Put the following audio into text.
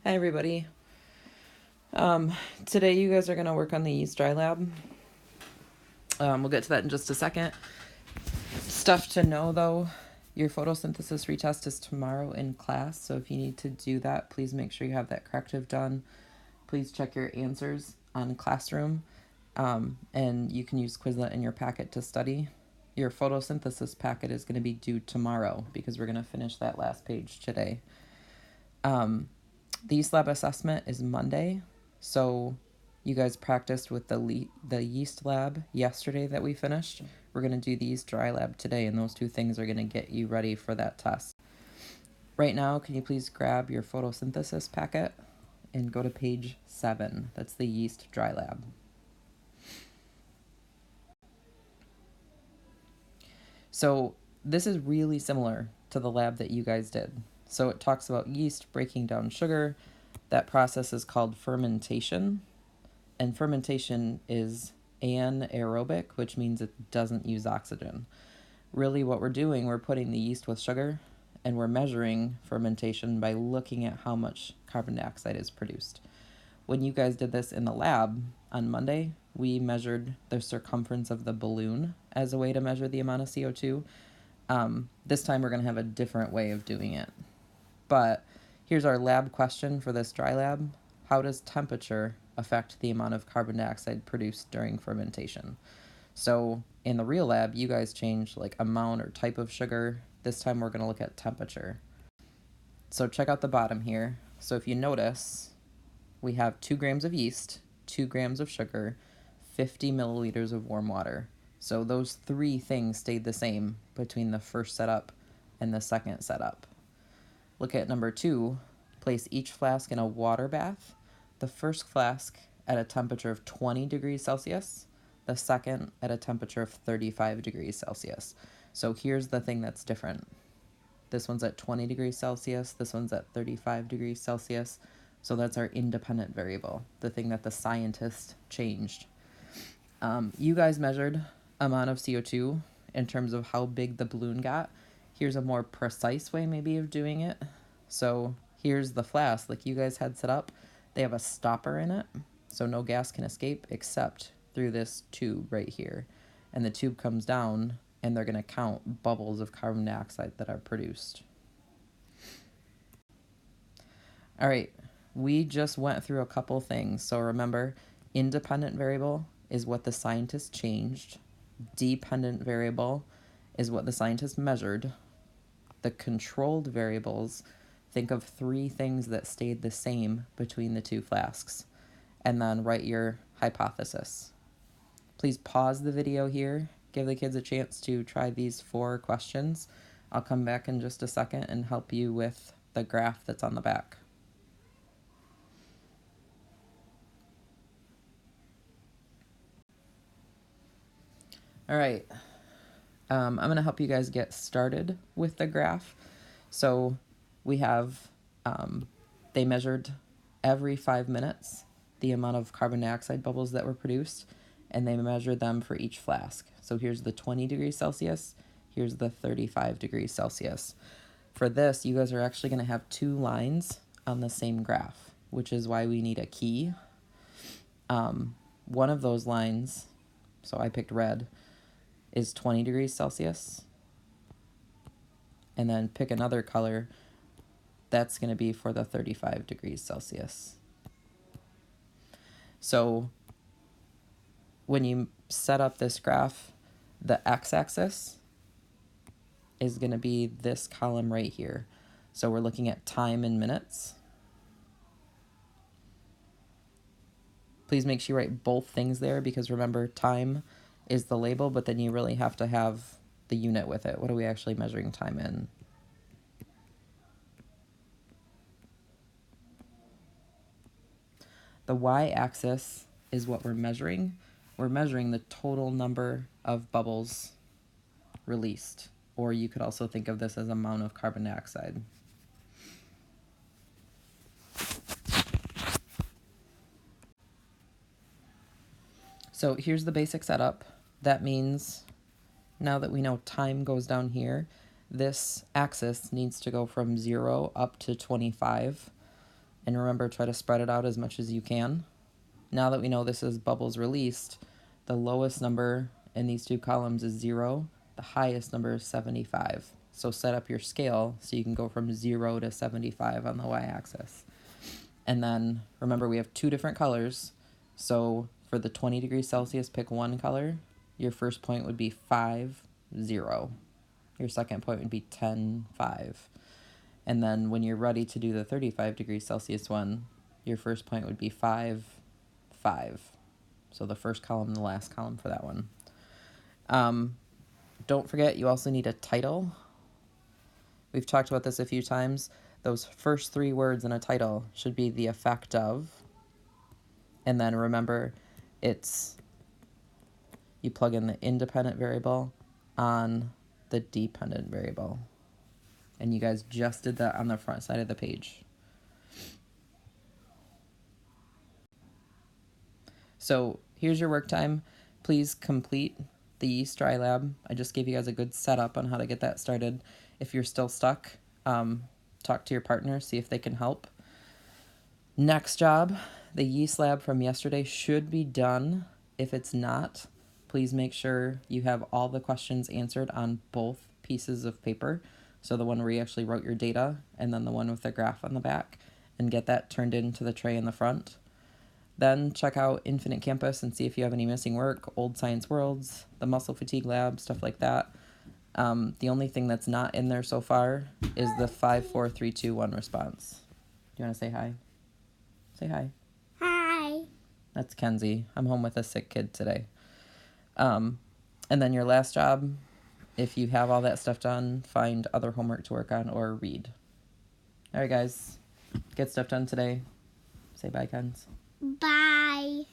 Hi everybody. Today you guys are going to work on the yeast dry lab. We'll get to that in just a second. Stuff to know though, your photosynthesis retest is tomorrow in class, so if you need to do that, please make sure you have that corrective done. Please check your answers on Classroom, and you can use Quizlet in your packet to study. Your photosynthesis packet is going to be due tomorrow because we're going to finish that last page today. The yeast lab assessment is Monday, so you guys practiced with the yeast lab yesterday that we finished. We're going to do the yeast dry lab today, and those two things are going to get you ready for that test. Right now, can you please grab your photosynthesis packet and go to page 7. That's the yeast dry lab. So this is really similar to the lab that you guys did. So it talks about yeast breaking down sugar. That process is called fermentation. And fermentation is anaerobic, which means it doesn't use oxygen. Really what we're doing, we're putting the yeast with sugar, and we're measuring fermentation by looking at how much carbon dioxide is produced. When you guys did this in the lab on Monday, we measured the circumference of the balloon as a way to measure the amount of CO2. This time we're going to have a different way of doing it. But here's our lab question for this dry lab. How does temperature affect the amount of carbon dioxide produced during fermentation? So in the real lab, you guys change like amount or type of sugar. This time we're going to look at temperature. So check out the bottom here. So if you notice, we have 2 grams of yeast, 2 grams of sugar, 50 milliliters of warm water. So those 3 things stayed the same between the first setup and the second setup. Look at number 2. Place each flask in a water bath. The first flask at a temperature of 20 degrees Celsius, the second at a temperature of 35 degrees Celsius. So here's the thing that's different. This one's at 20 degrees Celsius, this one's at 35 degrees Celsius. So that's our independent variable, the thing that the scientist changed. You guys measured amount of CO2 in terms of how big the balloon got. Here's a more precise way maybe of doing it. So here's the flask like you guys had set up. They have a stopper in it, so no gas can escape except through this tube right here. And the tube comes down, and they're going to count bubbles of carbon dioxide that are produced. All right, we just went through a couple things. So remember, independent variable is what the scientist changed. Dependent variable is what the scientist measured. The controlled variables, think of 3 things that stayed the same between the 2 flasks, and then write your hypothesis. Please pause the video here, give the kids a chance to try these 4 questions. I'll come back in just a second and help you with the graph that's on the back. All right, I'm going to help you guys get started with the graph. So we have, they measured every 5 minutes the amount of carbon dioxide bubbles that were produced, and they measured them for each flask. So here's the 20 degrees Celsius, here's the 35 degrees Celsius. For this, you guys are actually going to have 2 lines on the same graph, which is why we need a key. One of those lines, so I picked red, is 20 degrees Celsius. And then pick another color, that's going to be for the 35 degrees Celsius. So when you set up this graph, the x-axis is going to be this column right here. So we're looking at time in minutes. Please make sure you write both things there, because remember, time is the label, but then you really have to have the unit with it. What are we actually measuring time in? The y-axis is what we're measuring. We're measuring the total number of bubbles released, or you could also think of this as amount of carbon dioxide. So here's the basic setup. That means now that we know time goes down here, this axis needs to go from 0 up to 25. And remember, try to spread it out as much as you can. Now that we know this is bubbles released, the lowest number in these two columns is 0. The highest number is 75. So set up your scale so you can go from 0 to 75 on the y-axis. And then remember, we have two different colors. So for the 20 degrees Celsius, pick one color. Your first point would be 5, 0. Your second point would be 10, 5. And then when you're ready to do the 35 degrees Celsius one, your first point would be 5, 5. So the first column and the last column for that one. Don't forget, you also need a title. We've talked about this a few times. Those first 3 words in a title should be the effect of. And then remember, you plug in the independent variable on the dependent variable. And you guys just did that on the front side of the page. So here's your work time. Please complete the yeast dry lab. I just gave you guys a good setup on how to get that started. If you're still stuck, talk to your partner, see if they can help. Next job, the yeast lab from yesterday should be done. If it's not, please make sure you have all the questions answered on both pieces of paper. So the one where you actually wrote your data and then the one with the graph on the back, and get that turned into the tray in the front. Then check out Infinite Campus and see if you have any missing work, Old Science Worlds, the Muscle Fatigue Lab, stuff like that. The only thing that's not in there so far is the 5, 4, 3, 2, 1 response. Do you want to say hi? Say hi. Hi. That's Kenzie. I'm home with a sick kid today. And then your last job, if you have all that stuff done, find other homework to work on or read. All right, guys. Get stuff done today. Say bye, Kens. Bye.